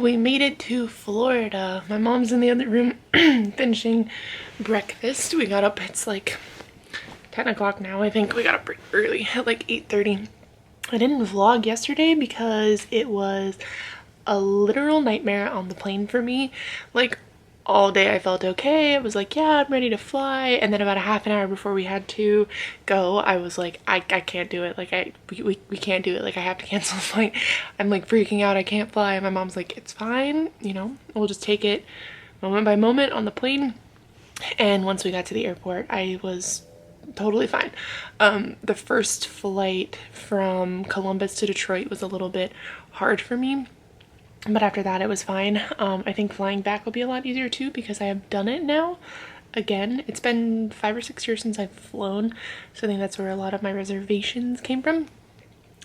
we made it to Florida. My mom's in the other room finishing breakfast. We got up, it's like 10 o'clock now. I think we got up pretty early at like 8:30. I didn't vlog yesterday because it was a literal nightmare on the plane for me. Like all day I felt okay. I was like, yeah, I'm ready to fly. And then about a half an hour before we had to go, I was like, I can't do it. Like we can't do it. Like I have to cancel the flight. I'm like freaking out. I can't fly. And my mom's like, it's fine. You know, we'll just take it moment by moment on the plane. And once we got to the airport, I was totally fine. The first flight from Columbus to Detroit was a little bit hard for me. But after that, it was fine. I think flying back will be a lot easier too because I have done it now. Again, it's been 5 or 6 years since I've flown, so I think that's where a lot of my reservations came from.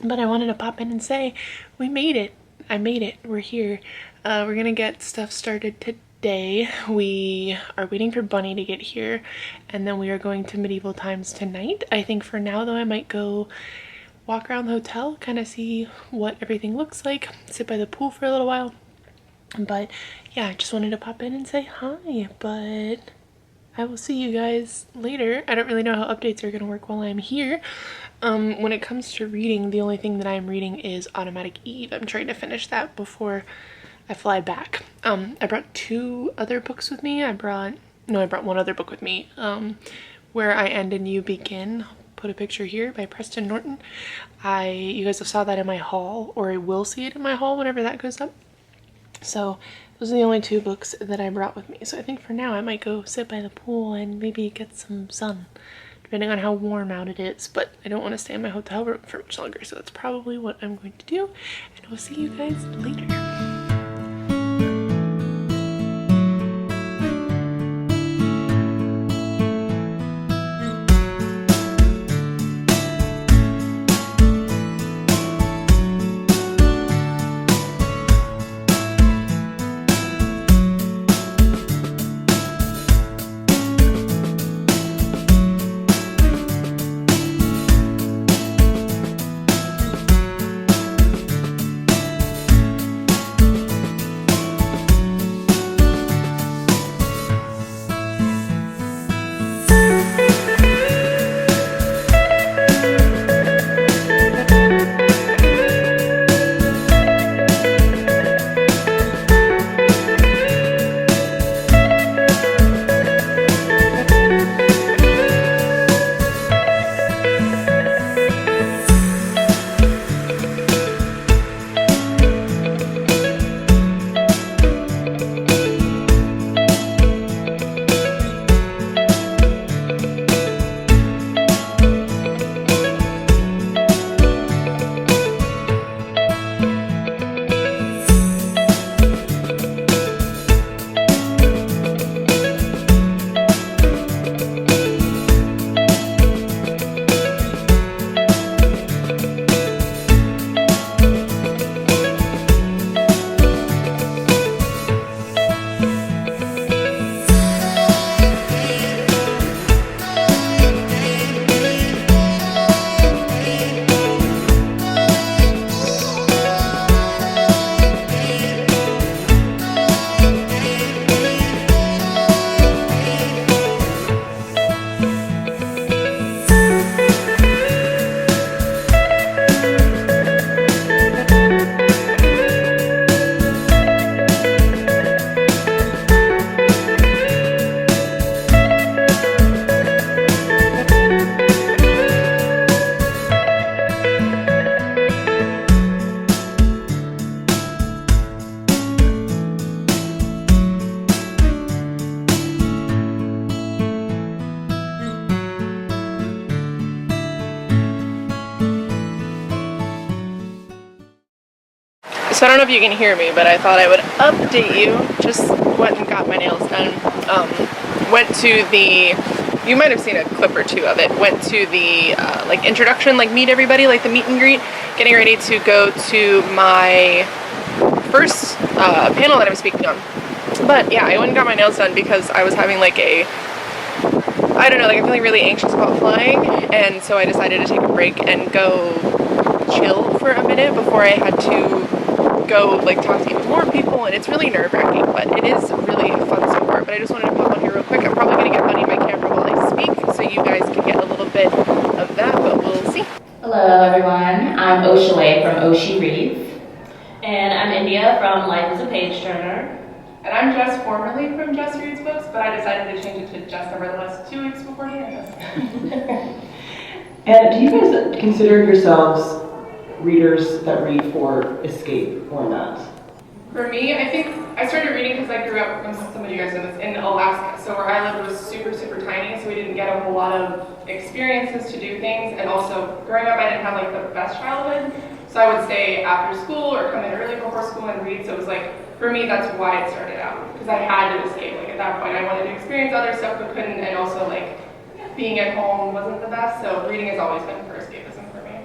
But I wanted to pop in and say, we made it. I made it. We're here. We're gonna get stuff started today. We are waiting for Bunny to get here, and then we are going to Medieval Times tonight. I think for now, though, I might go walk around the hotel, kind of see what everything looks like, sit by the pool for a little while. But yeah, I just wanted to pop in and say hi, but I will see you guys later. I don't really know how updates are going to work while I'm here. When it comes to reading, the only thing that I'm reading is Automatic Eve. I'm trying to finish that before I fly back. I brought 2 other books with me. I brought one other book with me, Where I End and You Begin. Put a picture here by Preston Norton. You guys have saw that in my haul, or I will see it in my haul whenever that goes up. So those are the only 2 books that I brought with me. So I think for now I might go sit by the pool and maybe get some sun, depending on how warm out it is. But I don't want to stay in my hotel room for much longer, so that's probably what I'm going to do. And I'll see you guys later. So I don't know if you can hear me, but I thought I would update you. Just went and got my nails done. Went to the, you might have seen a clip or 2 of it, went to the like introduction, like meet everybody, like the meet and greet, getting ready to go to my first panel that I'm speaking on. But yeah, I went and got my nails done because I was having like a, I don't know, like I'm feeling really anxious about flying, and so I decided to take a break and go chill for a minute before I had to go like talk to even more people, and it's really nerve-wracking, but it is really fun so far. But I just wanted to pop on here real quick. I'm probably going to get Bunny my camera while I speak, so you guys can get a little bit of that, but we'll see. Hello everyone, I'm Oshalay from Oshi Reads. And I'm India from Life as a Page Turner. And I'm Jess, formerly from Jess Reads Books, but I decided to change it to Jess Nevertheless 2 weeks before doing this. And do you guys consider yourselves readers that read for escape or not? For me, I think I started reading because I grew up, some of you guys know this, in Alaska. So where I lived was super, super tiny, so we didn't get a whole lot of experiences to do things. And also, growing up, I didn't have like the best childhood. So I would stay after school or come in early before school and read. So it was like, for me, that's why it started out. Because I had to escape. Like at that point, I wanted to experience other stuff but couldn't. And also like, being at home wasn't the best. So reading has always been for escapism for me.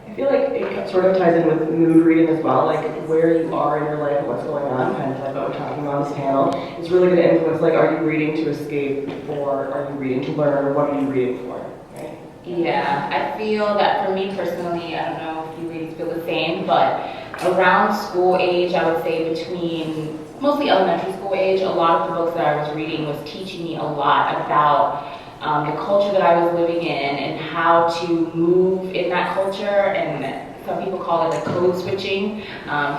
I feel like it sort of ties in with mood reading as well, like where you are in your life, what's going on, kind of like what we're talking about on this panel. It's really going to influence, like, are you reading to escape or are you reading to learn, or what are you reading for, right? Yeah, I feel that for me personally, I don't know if you readers feel the same, but around school age, I would say between mostly elementary school age, a lot of the books that I was reading was teaching me a lot about the culture that I was living in and how to move in that culture, and some people call it like code switching, if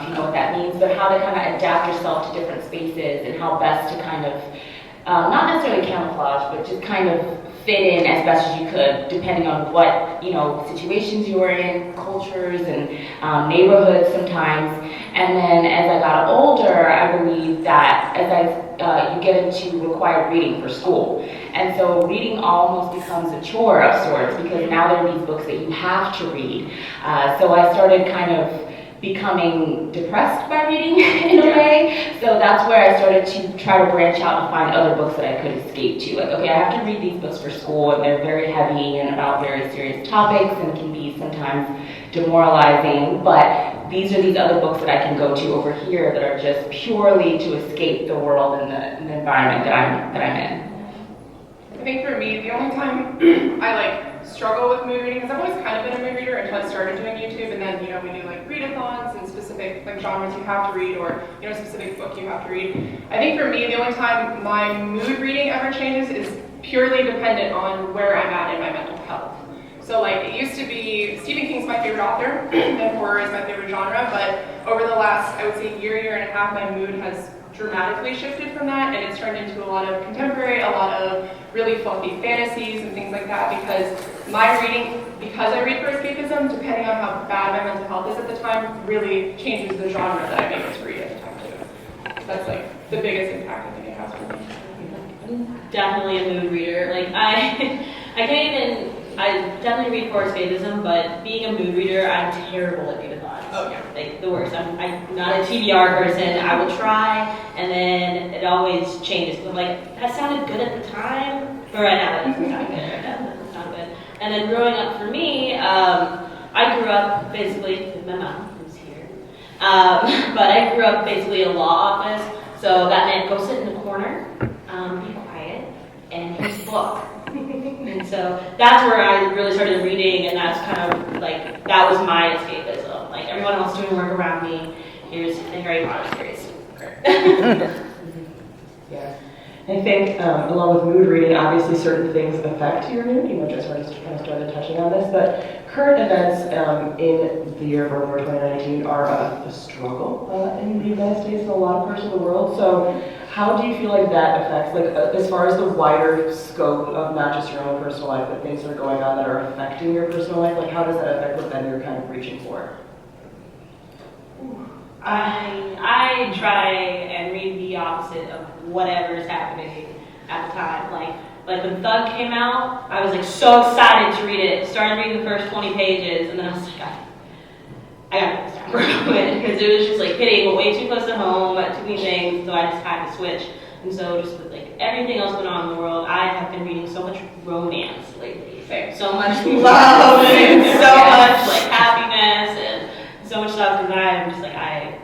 you know what that means, but how to kind of adapt yourself to different spaces and how best to kind of, not necessarily camouflage, but just kind of fit in as best as you could, depending on what, you know, situations you were in, cultures and neighborhoods sometimes. And then as I got older, I believe that as you get into required reading for school. And so reading almost becomes a chore of sorts, because now there are these books that you have to read. So I started kind of becoming depressed by reading in a way. So that's where I started to try to branch out and find other books that I could escape to. Like, okay, I have to read these books for school, and they're very heavy and about very serious topics and can be sometimes demoralizing, but these are these other books that I can go to over here that are just purely to escape the world and the environment that I'm in. I think for me, the only time I like struggle with mood reading, because I've always kind of been a mood reader until I started doing YouTube, and then, you know, we do like readathons and specific like genres you have to read, or, you know, a specific book you have to read. I think for me, the only time my mood reading ever changes is purely dependent on where I'm at in my mental health. So like, it used to be, Stephen King's my favorite author, and horror is my favorite genre, but over the last, I would say, year and a half, my mood has dramatically shifted from that, and it's turned into a lot of contemporary, a lot of really fluffy fantasies and things like that, because my reading, because I read for escapism, depending on how bad my mental health is at the time, really changes the genre that I'm able to read at the time too. So that's like the biggest impact I think it has for me. Definitely a mood reader. Like I definitely read for escapism, but being a mood reader, I'm terrible at readathons. Oh yeah. Like the worst. I'm not a TBR person. I will try, and then it always changes. I'm like, that sounded good at the time, but right now that doesn't sound good. Right now that doesn't sound good. And then growing up for me, I grew up basically with my mom, who's here. But I grew up basically in a law office, so that meant go sit in the corner, be quiet, and read a book. And so that's where I really started reading, and that's kind of like, that was my escapism. Like, everyone else doing work around me, here's the Harry Potter series. Yeah. I think along with mood reading, obviously certain things affect your mood. You know, Jess already kind of started touching on this, but current events in the year of our Lord 2019 are a struggle in the United States and a lot of parts of the world. So how do you feel like that affects, like as far as the wider scope of not just your own personal life, but things that are going on that are affecting your personal life, like how does that affect what then you're kind of reaching for? I try and read the opposite of whatever is happening at the time. Like when Thug came out, I was like so excited to read it. Started reading the first 20 pages, and then I was like, I gotta get this down because it was just like hitting way too close to home, too many things, so I just had to switch. And so just with like everything else going on in the world, I have been reading so much romance lately. So much love and so much like happiness and so much stuff, because I'm just like,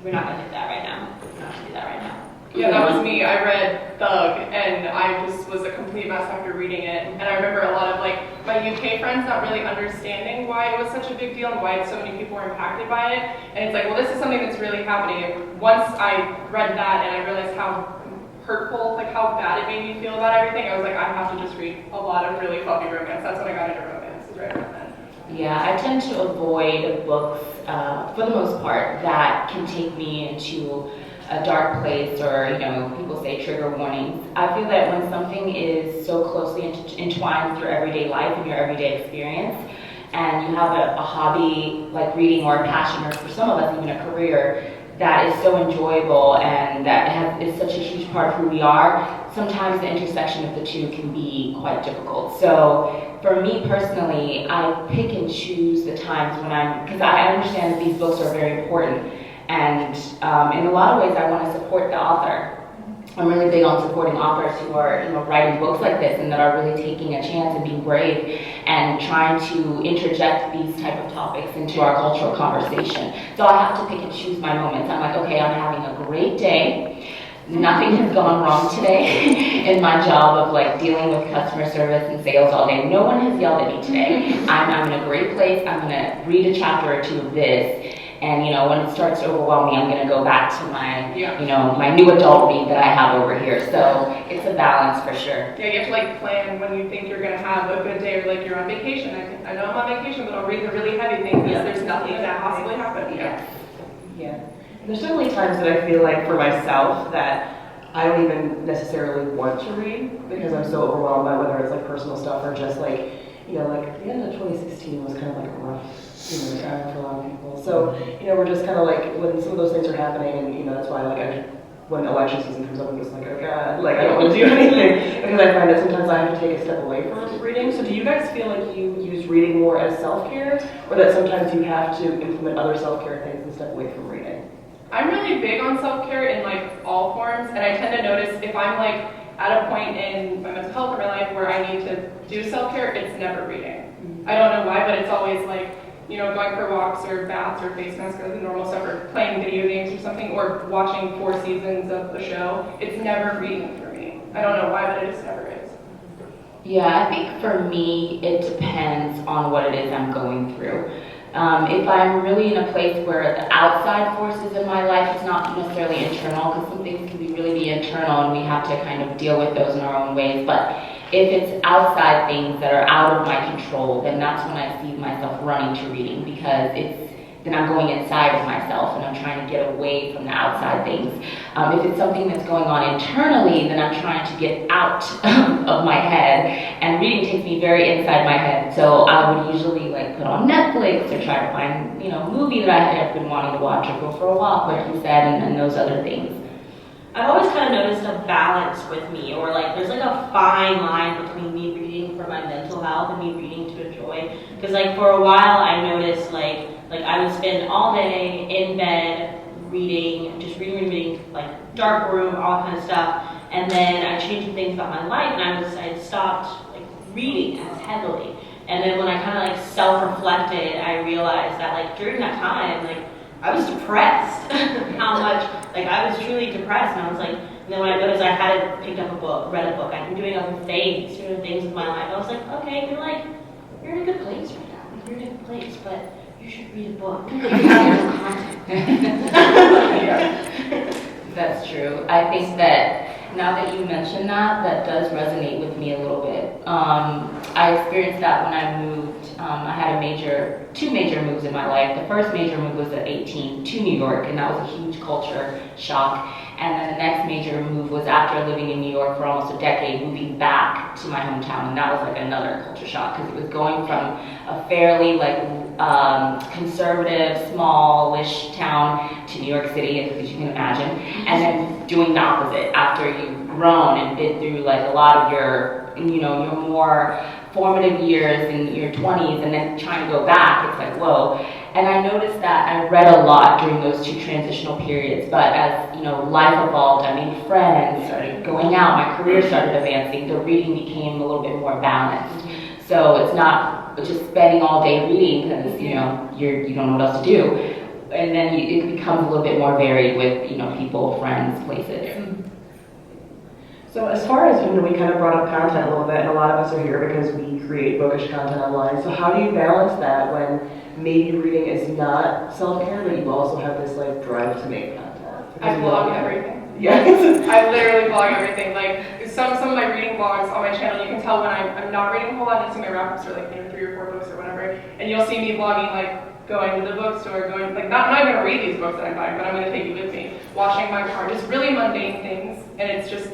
we're not gonna hit that right now. We're not gonna do that right now. Yeah, that was me. I read Thug, and and I just was a complete mess after reading it. And I remember a lot of like my UK friends not really understanding why it was such a big deal and why so many people were impacted by it. And it's like, well, this is something that's really happening. And once I read that and I realized how hurtful, like how bad it made me feel about everything, I was like, I have to just read a lot of really fluffy romance. That's when I got into romance, is right around then. Yeah, I tend to avoid books, for the most part, that can take me into a dark place, or, you know, people say trigger warnings. I feel that when something is so closely entwined with your everyday life and your everyday experience, and you have a hobby like reading, or a passion, or for some of us even a career, that is so enjoyable and that is such a huge part of who we are, sometimes the intersection of the two can be quite difficult. So for me personally, I pick and choose the times when because I understand that these books are very important, and in a lot of ways I want to support the author. I'm really big on supporting authors who are, you know, writing books like this and that are really taking a chance and being brave and trying to interject these type of topics into our cultural conversation. So I have to pick and choose my moments. I'm like, okay, I'm having a great day. Nothing has gone wrong today in my job of like dealing with customer service and sales all day. No one has yelled at me today. I'm in a great place. I'm gonna read a chapter or two of this. And, you know, when it starts to overwhelm me, I'm going to go back to my, you know, my new adult read that I have over here. So it's a balance for sure. Yeah, you have to like plan when you think you're going to have a good day, or like you're on vacation. I know I'm on vacation, but I'll read the really heavy thing because there's nothing that possibly happen. Yeah. And there's certainly times that I feel like for myself that I don't even necessarily want to read because I'm so overwhelmed by whether it's like personal stuff or just like, you know, like the end of 2016 was kind of like a rough, you know, time for a lot of people. So, you know, we're just kind of like, when some of those things are happening, and, you know, that's why, like, when election season comes up, I'm just like, oh God, like, I don't want to do anything, because I find that sometimes I have to take a step away from reading. So do you guys feel like you use reading more as self-care, or that sometimes you have to implement other self-care things and step away from reading? I'm really big on self-care in, like, all forms, and I tend to notice if I'm, like, at a point in my mental health or my life where I need to do self-care, it's never reading. I don't know why, but it's always, like, you know, going for walks or baths or face masks or the normal stuff, or playing video games or something, or watching 4 seasons of a show. It's never reading for me. I don't know why, but it just never is. Yeah, I think for me, it depends on what it is I'm going through. If I'm really in a place where the outside forces in my life, it's not necessarily internal, because some things can really be internal and we have to kind of deal with those in our own ways. But if it's outside things that are out of my control, then that's when I see myself running to reading, because then I'm going inside of myself and I'm trying to get away from the outside things. If it's something that's going on internally, then I'm trying to get out of my head, and reading takes me very inside my head. So I would usually like put on Netflix or try to find, you know, a movie that I had been wanting to watch, or go for a walk, like you said, and those other things. I've always kind of noticed a balance with me, or like there's like a fine line between me reading for my mental health and me reading to enjoy. Because like for a while I noticed like I would spend all day in bed reading, just reading, like dark room, all kind of stuff. And then I changed things about my life, and I stopped like reading as heavily. And then when I kind of like self-reflected, I realized that like during that time, like I was depressed. How much, like I was truly depressed, and I was like, and then when I noticed I hadn't picked up a book, read a book, I'd been doing other things, doing things with my life, I was like, okay, you're in a good place right now. Like, you're in a good place, but you should read a book. You have content. That's true. I think that now that you mention that, that does resonate with me a little bit. I experienced that when I moved. I had two major moves in my life. The first major move was at 18 to New York, and that was a huge culture shock. And then the next major move was after living in New York for almost a decade, moving back to my hometown, and that was like another culture shock, because it was going from a fairly conservative, smallish town to New York City, as you can imagine, and then doing the opposite after you've grown and been through like a lot of your, you know, your more formative years in your 20s, and then trying to go back, it's like, whoa. And I noticed that I read a lot during those 2 transitional periods, but as, you know, life evolved, I made friends, started going out, my career started advancing, the reading became a little bit more balanced. So it's not just spending all day reading because, you know, you don't know what else to do. And then it becomes a little bit more varied with, you know, people, friends, places. So as far as, we kind of brought up content a little bit, and a lot of us are here because we create bookish content online. So how do you balance that when maybe reading is not self-care, but you also have this like drive to make content? I blog everything. Yeah. I literally blog everything. Like some of my reading blogs on my channel, you can tell when I'm not reading a whole lot. You'll see my wrap-ups are like 3 or 4 books or whatever, and you'll see me blogging like going to the bookstore, going like not even gonna read these books that I'm buying, but I'm gonna take you with me, washing my car, just really mundane things, and it's just.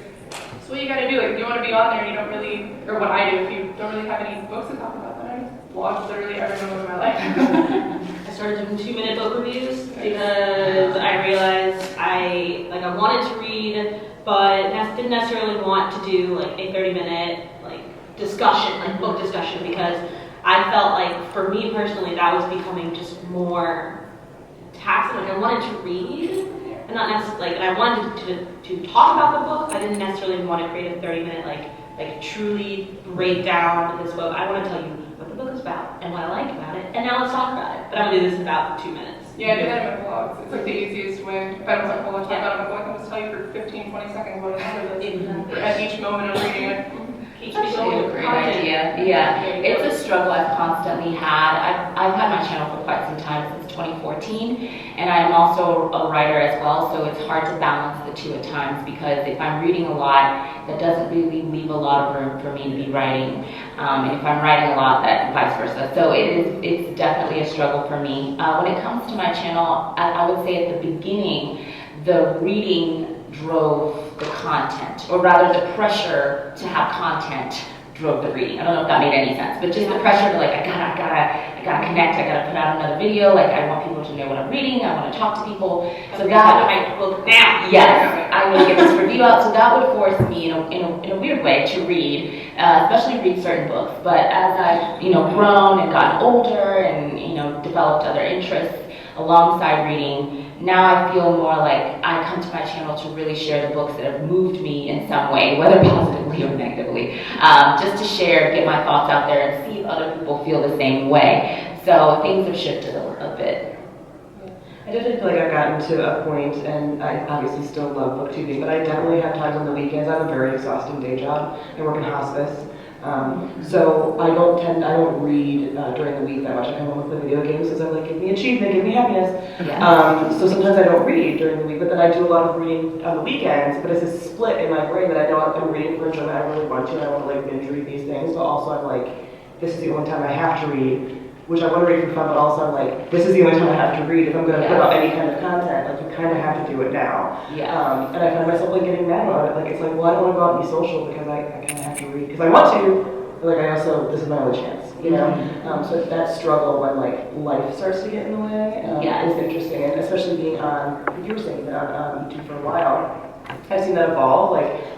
What you gotta do, like if you want to be on there and you don't really, or what I do, if you don't really have any books to talk about, then I just blog literally every moment of my life. I started doing 2-minute book reviews because I realized I wanted to read, but didn't necessarily want to do like a 30-minute discussion, book discussion, because I felt like for me personally that was becoming just more taxing. Like I wanted to read. And not necessarily, and I wanted to talk about the book. I didn't necessarily want to create a 30-minute, truly break down this book. I want to tell you what the book is about and what I like about it, and now let's talk about it. But I'm going to do this in about 2 minutes. Yeah, I do that in my blogs. It's like the easiest way. If I don't want to talk about a book, I can just tell you for 15, 20 seconds what it is at each moment of reading it. That's actually a great idea. Yeah, it's a struggle I've constantly had. I've had my channel for quite some time, since 2014, and I am also a writer as well, so it's hard to balance the two at times, because if I'm reading a lot, that doesn't really leave a lot of room for me to be writing, and if I'm writing a lot, that vice versa. So it's definitely a struggle for me. When it comes to my channel, I would say at the beginning, the reading drove the content, or rather the pressure to have content drove the reading. I don't know if that made any sense, but just the pressure to I gotta connect, I gotta put out another video, I want people to know what I'm reading, I want to talk to people. So that my book now. Yes, I want to get this review out, so that would force me in a weird way to read, especially read certain books. But as I've grown and gotten older and developed other interests alongside reading, now I feel more like I come to my channel to really share the books that have moved me in some way, whether positively or negatively, just to share, get my thoughts out there and see if other people feel the same way. So things have shifted a bit. I definitely feel like I've gotten to a point, and I obviously still love booktubing, but I definitely have times on the weekends. I have a very exhausting day job. I work in hospice. So I don't read during the week that much. I come home and play video games because I'm like, give me achievement, give me happiness. Yes. So sometimes I don't read during the week, but then I do a lot of reading on the weekends. But it's a split in my brain that I know I'm reading for enjoyment. I really want to, and I want to binge read these things. But also I'm like, this is the only time I have to read, which I want to read for fun. But also I'm like, this is the only time I have to read. If I'm going to put out any kind of content, you kind of have to do it now. Yeah. And I find myself getting mad about it. It's well, I don't want to go out and be social because I kind of have to read because I want to. But I also, this is my only chance, So that struggle when life starts to get in the way is interesting, and especially being on, you were saying that on YouTube for a while. I've seen that evolve.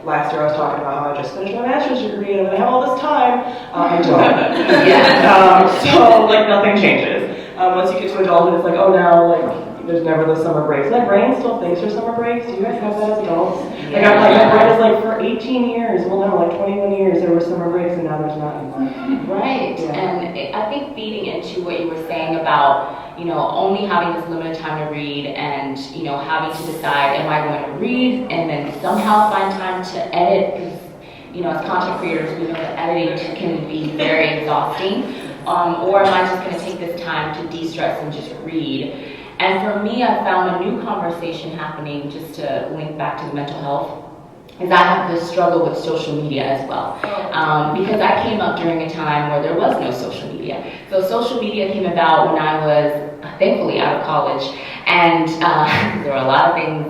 Last year I was talking about how I just finished my master's degree and I'm gonna have all this time. I don't. So nothing changes. Once you get to adulthood, it's oh now there's never the summer breaks. My brain still thinks there's summer breaks. Do you guys have that as adults? Yeah. My brain is for 18 years. Well, no, 21 years there were summer breaks and now there's not anymore. Right. Yeah. And I think feeding into what you were saying about only having this limited time to read and having to decide, am I going to read and then somehow find time to edit, because as content creators we know that editing can be very exhausting, or am I just going to take this time to de-stress and just read? And for me, I found a new conversation happening, just to link back to the mental health, is I have this struggle with social media as well. Because I came up during a time where there was no social media. So social media came about when I was, thankfully, out of college. And there were a lot of things,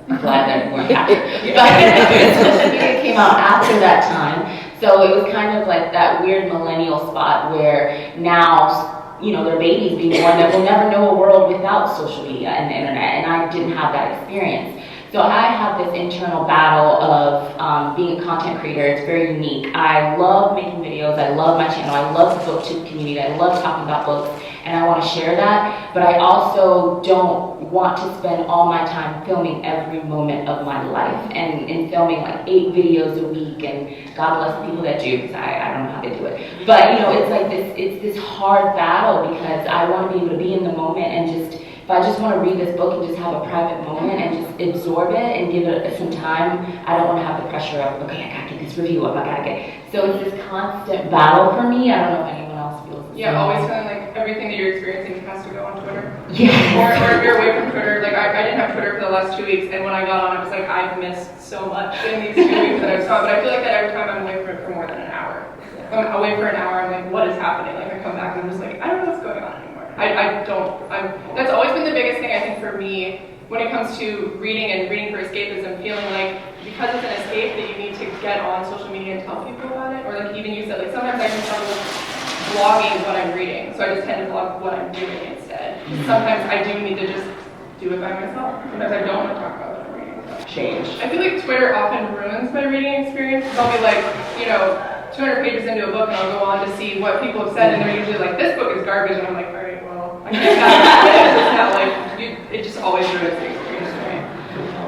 I'm glad that weren't captured. But social media came out after that time. So it was kind of that weird millennial spot where now, their babies being born that will never know a world without social media and the internet, and I didn't have that experience. So I have this internal battle of being a content creator. It's very unique. I love making videos. I love my channel. I love the booktube community. I love talking about books, and I want to share that. But I also don't want to spend all my time filming every moment of my life and filming 8 videos a week. And God bless the people that do, because I don't know how they do it. But it's this hard battle, because I want to be able to be in the moment and just if I just want to read this book and just have a private moment and just absorb it and give it some time, I don't want to have the pressure of, okay, I gotta get this review up, I gotta get. So it's this constant battle for me. I don't know if anyone else feels the same. Yeah, always feeling like everything that you're experiencing has to go on Twitter. Yeah. Or if you're away from Twitter, like I didn't have Twitter for the last 2 weeks, and when I got on, I was like, I've missed so much in these 2 weeks that I've saw. But I feel like that every time I'm away from it for more than an hour. If I'm away for an hour, I'm like, what is happening? Like I come back and I'm just like, I don't know what's going on anymore. That's always been the biggest thing I think for me when it comes to reading and reading for escapism, feeling like because it's an escape that you need to get on social media and tell people about it, or like even you said, like sometimes I can struggle with vlogging what I'm reading, so I just tend to vlog what I'm doing instead. Sometimes I do need to just do it by myself. Sometimes I don't want to talk about what I'm reading. So. Change. I feel like Twitter often ruins my reading experience. I'll be like, 200 pages into a book and I'll go on to see what people have said, and they're usually like, this book is garbage, and I'm like, all right, well, I can't have it. It just always ruins the experience for me.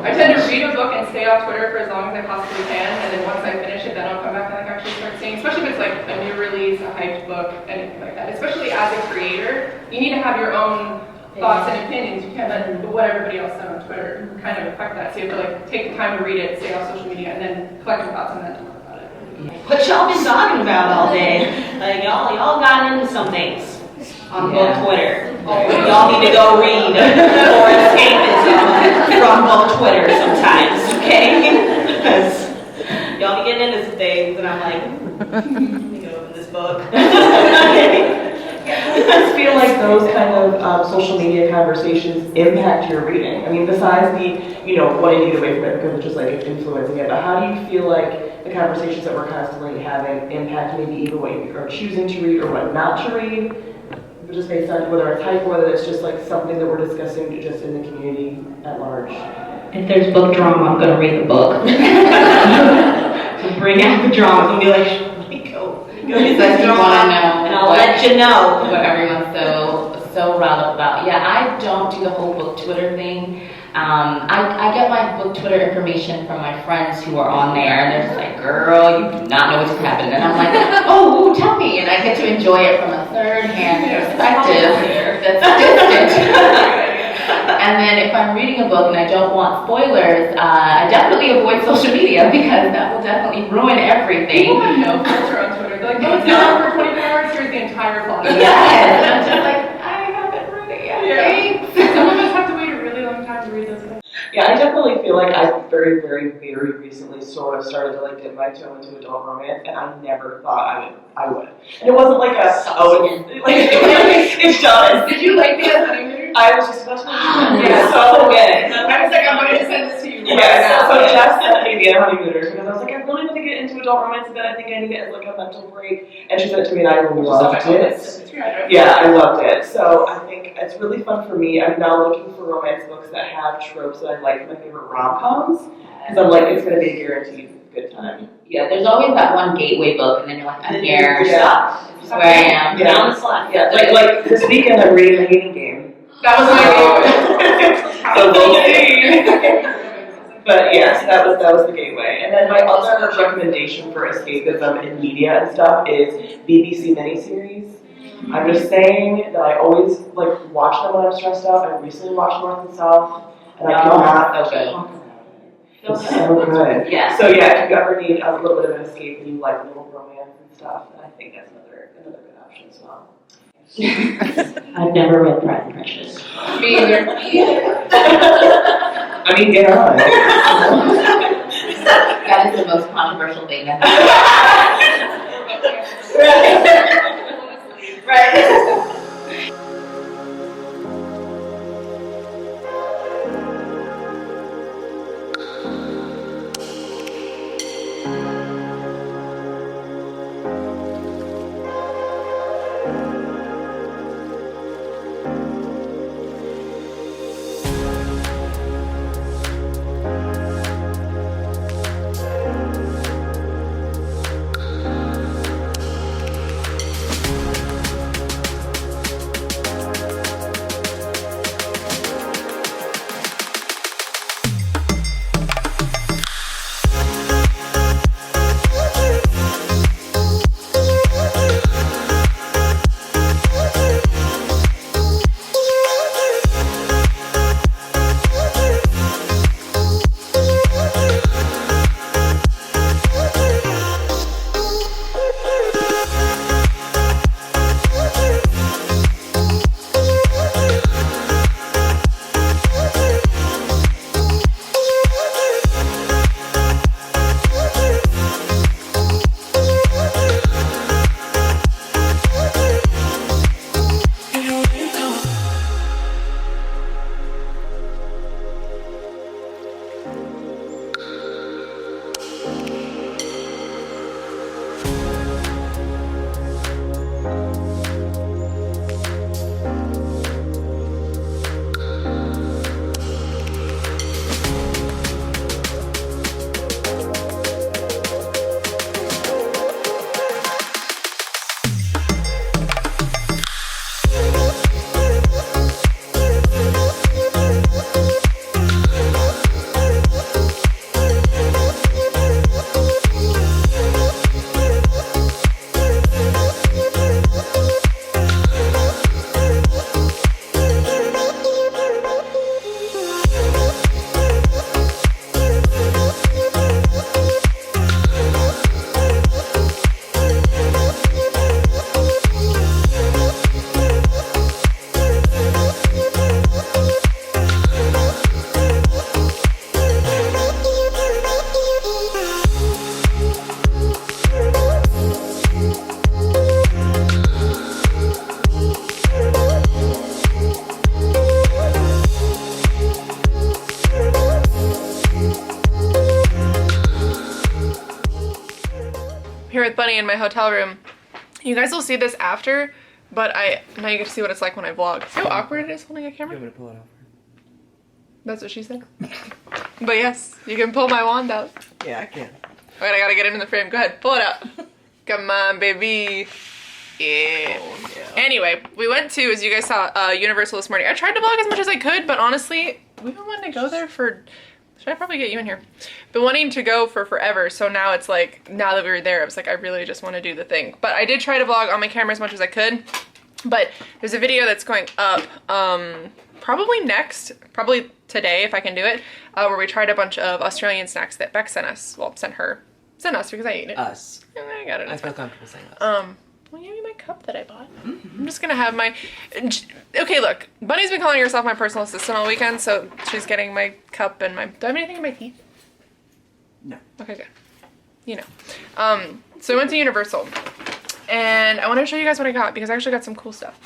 I tend to read a book and stay off Twitter for as long as I possibly can, and then once I finish it, then I'll come back and like actually start seeing, especially if it's like a new release, a hyped book, anything like that. Especially as a creator, you need to have your own thoughts and opinions. You can't let what everybody else said on Twitter kind of affect that. So you have to like take the time to read it, stay off social media, and then collect your thoughts and then talk about it. What y'all been talking about all day? Like y'all got into some things on book Twitter. Y'all need to go read or escapism from book Twitter sometimes, okay? Because y'all be getting into some things, and I'm like, let me go open this book. I just feel like those kind of social media conversations impact your reading. I mean, besides the, wanting to get away from it because it's just like it's influencing it, but how do you feel like the conversations that we're constantly having impact maybe even what you are choosing to read or what not to read? Just based on whether it's hype or whether it's just like something that we're discussing just in the community at large. If there's book drama, I'm going to read the book. So bring out the drama and be like, let me go. Because you want to know, and I'll let you know what everyone's so riled up about. Yeah, I don't do the whole book Twitter thing. I get my book Twitter information from my friends who are on there, and they're just like, girl, you do not know what's happened. And I'm like, oh, tell me. And I get to enjoy it from a third-hand perspective that's distant. And then if I'm reading a book and I don't want spoilers, I definitely avoid social media because that will definitely ruin everything. People have no filter on Twitter. They're like, no, it's not for 24 hours, here's the entire plot. Yes, and I'm just like, I haven't read it yet. Yeah. Some of us have to wait a really long time to read those books. Yeah, I definitely feel like I very, very, very recently sort of started to like dip my toe into adult romance, and I never thought I would. And it wasn't like it's done. Did you like the honeymooners? I was just about to mention that. So good. I was like, I'm going to send this to you. Yes, so Jeff sent me the Honeymooners because I was like, I really want to get into adult romance, but I think I need it as like a mental break. And she sent it to me, and I loved it. Yeah, I loved it. So I think it's really fun for me. I'm now looking for romance books that have tropes that I like from my favorite rom-coms, because I'm like, it's going to be a guaranteed good time. Yeah, there's always that one gateway book, and then you're like, I'm here. Yeah. This is where I am. Yeah. on the slide. Yeah, like this weekend I'm reading The Hating Game. That was my So we'll see. But yes, that was the gateway. And then my other recommendation for escapism in media and stuff is BBC miniseries. I'm just saying that I always like watch them when I'm stressed out. I recently watched North and South, and I cannot. It's so good. Yeah. So yeah, if you ever need a little bit of an escape and you like little romance and stuff, then I think that's another good option as well. I've never read Pride and Prejudice. Me either. I mean, get on. That is the most controversial thing ever. Right. here with Bunny in my hotel room. You guys will see this after, but now you get to see what it's like when I vlog. See how awkward it is holding a camera? You want me to pull it out? That's what she said. But yes, you can pull my wand out. Yeah, I can. Alright, I gotta get it in the frame. Go ahead, pull it out. Come on, baby. Yeah. Oh, yeah. Anyway, we went to, as you guys saw, Universal this morning. I tried to vlog as much as I could, but honestly, we've been wanting to go there for... Should I probably get you in here? Been wanting to go for forever, so now it's like, now that we were there, I was like, I really just want to do the thing. But I did try to vlog on my camera as much as I could. But there's a video that's going up, probably today if I can do it, where we tried a bunch of Australian snacks that Beck sent us. Well, sent us because I ate it. Us. And I got it. I feel comfortable saying us. Well, give me my cup that I bought. I'm just gonna have my... Okay, look. Bunny's been calling herself my personal assistant all weekend, so she's getting my cup and my... Do I have anything in my teeth? No. Okay, good. You know. So we went to Universal, and I want to show you guys what I got, because I actually got some cool stuff.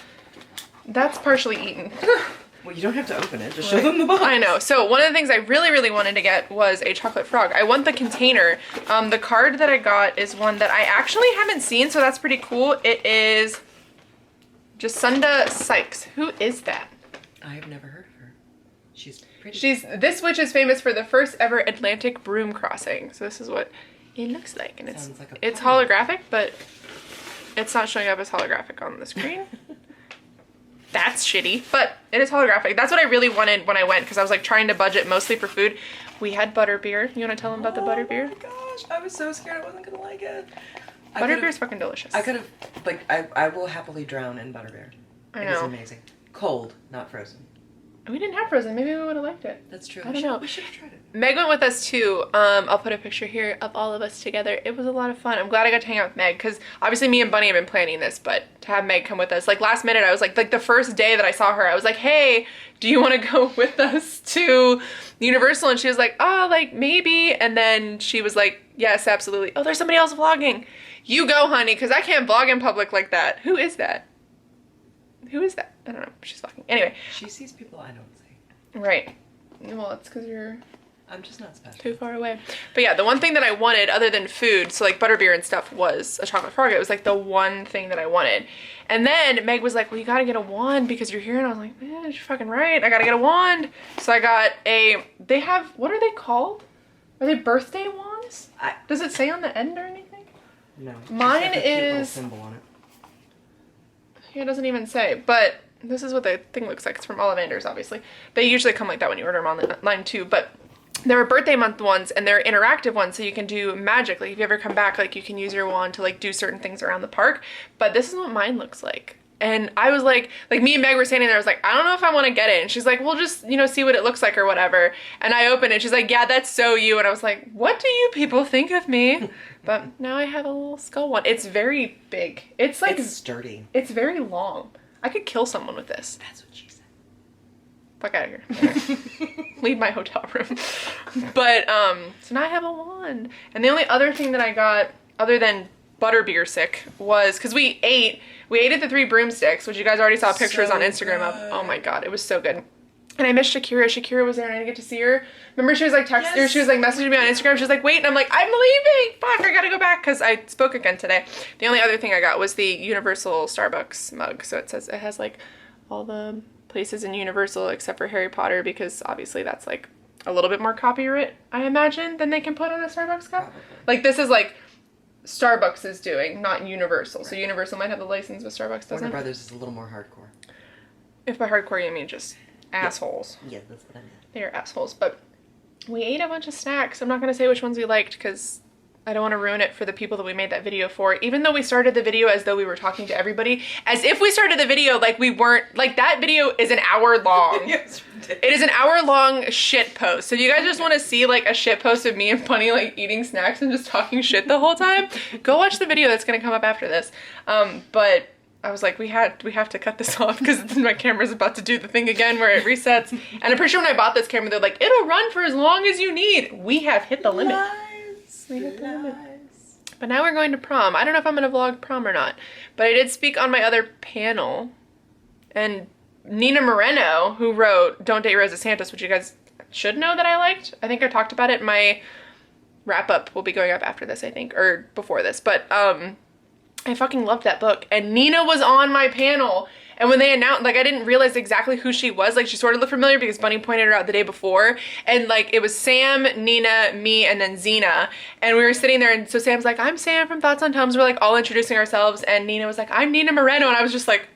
That's partially eaten. Well, you don't have to open it. Just show them the box. I know. So one of the things I really, really wanted to get was a chocolate frog. I want the container. The card that I got is one that I actually haven't seen, so that's pretty cool. It is Jacinda Sykes. Who is that? I have never heard of her. She's pretty. This witch is famous for the first ever Atlantic broom crossing. So this is what it looks like, and Sounds like a it's pirate. holographic, but it's not showing up as holographic on the screen. That's shitty, but it is holographic. That's what I really wanted when I went, because I was like trying to budget mostly for food. We had butterbeer. You want to tell them about the butterbeer? Oh my gosh, I was so scared I wasn't gonna like it. Butterbeer is fucking delicious. I could have, like, I will happily drown in butterbeer. I It is know. amazing. Cold, not frozen. We didn't have frozen. Maybe we would have liked it. That's true. I don't know. We should have tried it. Meg went with us too. I'll put a picture here of all of us together. It was a lot of fun. I'm glad I got to hang out with Meg, because obviously me and Bunny have been planning this, but to have Meg come with us, like last minute, I was like the first day that I saw her, I was like, hey, do you want to go with us to Universal? And she was like, oh, like maybe. And then she was like, yes, absolutely. Oh, there's somebody else vlogging. You go, honey, because I can't vlog in public like that. Who is that? Who is that? I don't know. She's vlogging. Anyway. She sees people I don't see. Right. Well, it's because you're I'm just not special. too far away. But yeah, the one thing that I wanted other than food, so like butterbeer and stuff, was a chocolate frog. It was like the one thing that I wanted. And then Meg was like, well, you gotta get a wand because you're here. And I was like, man, you're fucking right. I gotta get a wand. So I got they have, what are they called? Are they birthday wands? Does it say on the end or anything? No. Mine Just like a cute little is- symbol on it. Yeah, it doesn't even say, but this is what the thing looks like. It's from Ollivander's, obviously. They usually come like that when you order them online too, but there are birthday month ones and they're interactive ones, so you can do magic. Like if you ever come back, like you can use your wand to like do certain things around the park. But this is what mine looks like. And I was like me and Meg were standing there, I was like, I don't know if I want to get it. And she's like, well, just, you know, see what it looks like or whatever. And I opened it, she's like, yeah, that's so you. And I was like, what do you people think of me? But now I have a little skull one. It's very big. It's like, It's sturdy. it's very long. I could kill someone with this. That's what she said. Fuck out of here. Leave my hotel room. But, so now I have a wand. And the only other thing that I got, other than butterbeer sick, was, because we ate at the Three Broomsticks, which you guys already saw pictures So on Instagram of. good. Oh my god, it was so good. And I missed Shakira. Shakira was there and I didn't get to see her. Remember she was like texting her, she was like messaging me on Instagram. She was like, wait, and I'm like, I'm leaving. Fuck, I gotta go back, because I spoke again today. The only other thing I got was the Universal Starbucks mug. So it has like all the places in Universal except for Harry Potter, because obviously that's like a little bit more copyright, I imagine, than they can put on a Starbucks cup. Probably. Like this is like Starbucks is doing, not Universal. So Universal might have the license, but Starbucks Warner doesn't. Brothers is a little more hardcore. If by hardcore you mean just assholes. Yeah, that's what I meant. They are assholes. But we ate a bunch of snacks. I'm not going to say which ones we liked because I don't want to ruin it for the people that we made that video for. Even though we started the video as though we were talking to everybody, as if we started the video like we weren't, like that video is an hour long. Yes, It is an hour-long shit post. So if you guys just want to see like a shit post of me and Bunny like eating snacks and just talking shit the whole time, go watch the video that's going to come up after this. But I was like, we have to cut this off because my camera's about to do the thing again where it resets. And I'm pretty sure when I bought this camera, they're like, it'll run for as long as you need. We have hit the limit. We hit the limit. But now we're going to prom. I don't know if I'm going to vlog prom or not, but I did speak on my other panel. And Nina Moreno, who wrote Don't Date Rosa Santos, which you guys should know that I liked. I think I talked about it in my wrap up will be going up after this, I think, or before this. But I fucking loved that book. And Nina was on my panel. And when they announced, like, I didn't realize exactly who she was. Like, she sort of looked familiar because Bunny pointed her out the day before. And, like, it was Sam, Nina, me, and then Xena. And we were sitting there, and so Sam's like, I'm Sam from Thoughts on Tums. We're, like, all introducing ourselves. And Nina was like, I'm Nina Moreno. And I was just like,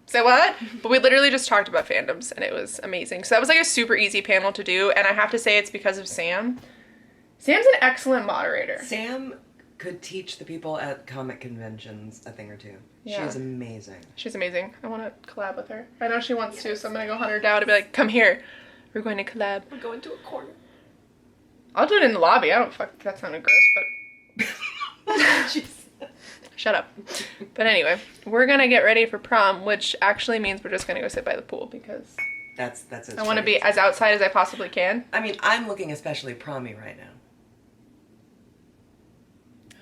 say what? But we literally just talked about fandoms, and it was amazing. So that was, like, a super easy panel to do. And I have to say it's because of Sam. Sam's an excellent moderator. Sam could teach the people at comic conventions a thing or two. Yeah. She's amazing. She's amazing. I want to collab with her. I know she wants to, so I'm going to go hunt her down and be like, come here. We're going to collab. We're going to a corner. I'll do it in the lobby. I don't fuck. That sounded gross, but shut up. But anyway, we're going to get ready for prom, which actually means we're just going to go sit by the pool because That's it. I want to be as outside as I possibly can. I mean, I'm looking especially promy right now.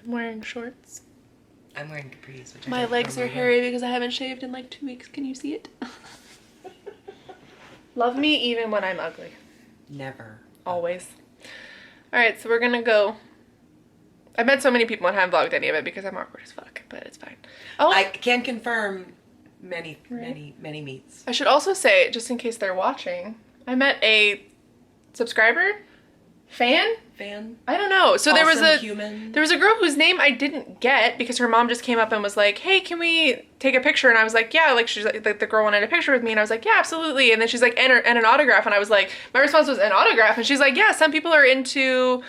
I'm wearing shorts. I'm wearing capris. Which I My don't legs are normally hairy because I haven't shaved in like 2 weeks. Can you see it? Love me even when I'm ugly. wear. Never. Always. Alright, so we're gonna go. I've met so many people and haven't vlogged any of it because I'm awkward as fuck, but it's fine. Oh, I can confirm many meets. I should also say, just in case they're watching, I met a subscriber? Fan? I don't know. So there was human. a girl whose name I didn't get because her mom just came up and was like, hey, can we take a picture? And I was like, yeah, like she's like the girl wanted a picture with me, and I was like, yeah, absolutely. And then she's like, and an autograph, and I was like, my response was an autograph, and she's like, yeah, some people are into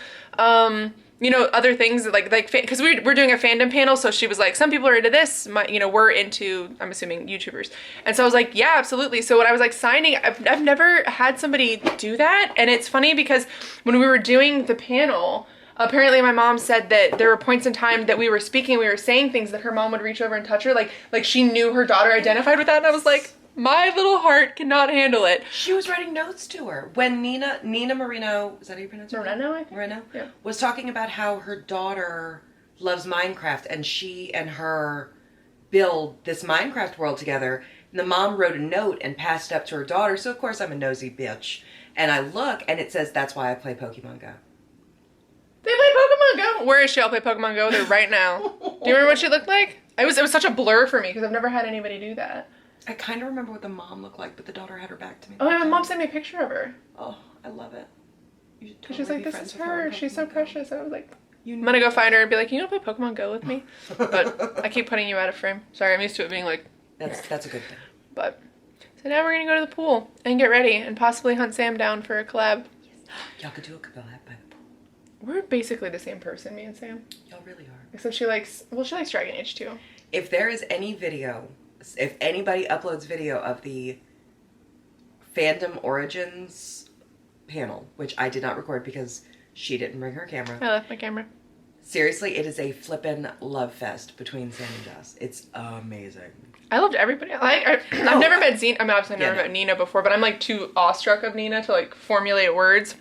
you know, other things like because we're doing a fandom panel, so she was like, some people are into this, you know, we're into, I'm assuming, YouTubers. And so I was like, yeah, absolutely. So when I was like signing, I've never had somebody do that. And it's funny because when we were doing the panel, apparently my mom said that there were points in time that we were speaking, we were saying things that her mom would reach over and touch her, like she knew her daughter identified with that. And I was like, my little heart cannot handle it. She was writing notes to her when Nina Moreno, is that how you pronounce her name? Moreno, I think? Moreno? Yeah. Was talking about how her daughter loves Minecraft and she and her build this Minecraft world together. And the mom wrote a note and passed it up to her daughter. So of course I'm a nosy bitch. And I look and it says, that's why I play Pokemon Go. They play Pokemon Go? Where is she? I'll play Pokemon Go there right now. Do you remember what she looked like? It was such a blur for me because I've never had anybody do that. I kind of remember what the mom looked like, but the daughter had her back to me. Oh, my mom sent me a picture of her. Oh, I love it. You should totally She's like, be this friends is with her her. on She's so Pokemon Go. precious. I was like, You I'm gonna go find her and be like, you want to play Pokemon Go with me? But I keep putting you out of frame. Sorry, I'm used to it being like, That's a good thing. but. So now we're gonna go to the pool and get ready and possibly hunt Sam down for a collab. Y'all could do a collab by the pool. We're basically the same person, me and Sam. Y'all really are. Except she likes Dragon Age too. If there is any video, if anybody uploads video of the Fandom Origins panel, which I did not record because she didn't bring her camera. I left my camera. Seriously, it is a flippin' love fest between Sam and Jess. It's amazing. I loved everybody. I've never met Xena. I mean, obviously I've never met Nina before, but I'm like too awestruck of Nina to like formulate words.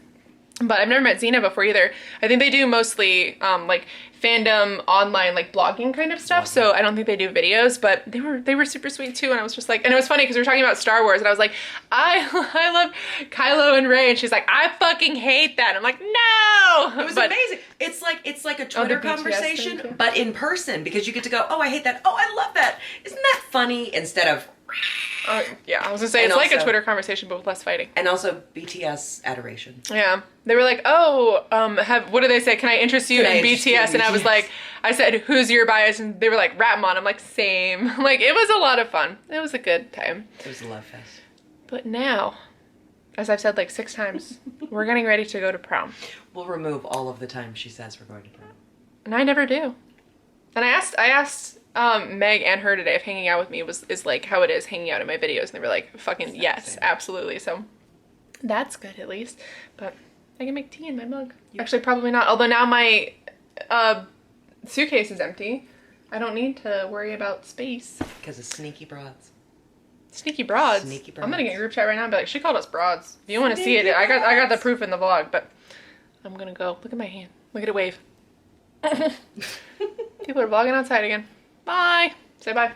But I've never met Xena before either. I think they do mostly like fandom online like blogging kind of stuff. So I don't think they do videos, but they were super sweet too. And I was just like, and it was funny because we were talking about Star Wars and I was like, I love Kylo and Rey, and she's like, I fucking hate that. And I'm like, no. It was amazing. It's like a Twitter BTS conversation, thing, too. but in person, because you get to go, oh, I hate that. Oh, I love that. Isn't that funny? Instead of. Yeah, I was gonna say, And it's like a also- Twitter conversation, but with less fighting. And also BTS adoration. Yeah, they were like, oh, what do they say? Can I interest you Can I in interest you BTS? in And I was BTS? like, I said, who's your bias? And they were like, Ratmon. I'm like, same. Like, it was a lot of fun. It was a good time. It was a love fest. But now, as I've said like 6 times, we're getting ready to go to prom. We'll remove all of the time she says we're going to prom. And I never do. And I asked Meg and her today if hanging out with me is like how it is hanging out in my videos. And they were like, fucking yes, absolutely. So that's good at least. But I can make tea in my mug. Actually, probably not. Although now my suitcase is empty. I don't need to worry about space. Because of sneaky broads. Sneaky broads. Sneaky I'm gonna broads. get a group chat right now and be like, she called us broads. If you want to see it, I got the proof in the vlog, but I'm gonna go. Look at my hand. Look at it wave. People are vlogging outside again. Bye. Say bye.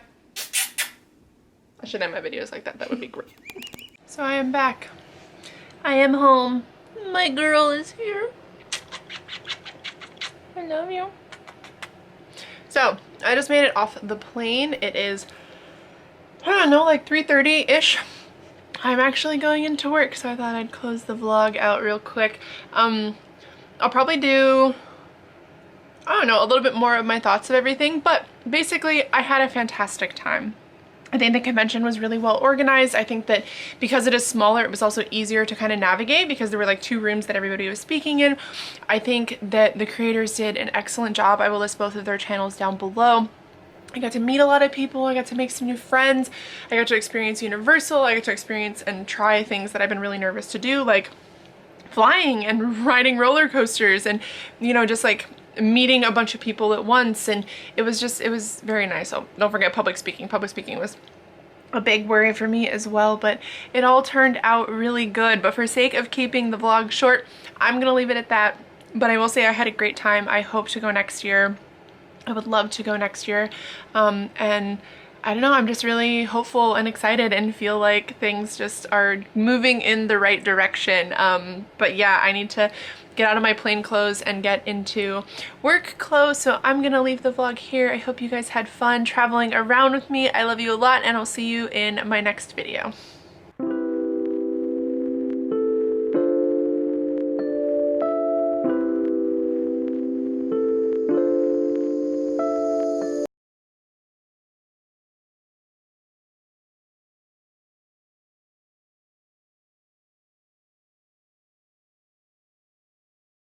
I should end my videos like that. That would be great. So I am back. I am home. My girl is here. I love you. So I just made it off the plane. It is, I don't know, like 3:30-ish. I'm actually going into work, so I thought I'd close the vlog out real quick. I'll probably do, I don't know, a little bit more of my thoughts of everything, but basically I had a fantastic time. I think the convention was really well organized. I think that because it is smaller, it was also easier to kind of navigate because there were like 2 rooms that everybody was speaking in. I think that the creators did an excellent job. I will list both of their channels down below. I got to meet a lot of people. I got to make some new friends. I got to experience Universal. I got to experience and try things that I've been really nervous to do, like flying and riding roller coasters and, you know, just like meeting a bunch of people at once. And it was very nice. Oh, don't forget public speaking. Public speaking was a big worry for me as well, but it all turned out really good. But for sake of keeping the vlog short, I'm gonna leave it at that. But I will say I had a great time. I hope to go next year. I would love to go next year. And I don't know, I'm just really hopeful and excited and feel like things just are moving in the right direction. But yeah, I need to get out of my plain clothes and get into work clothes. So I'm gonna leave the vlog here. I hope you guys had fun traveling around with me. I love you a lot, and I'll see you in my next video.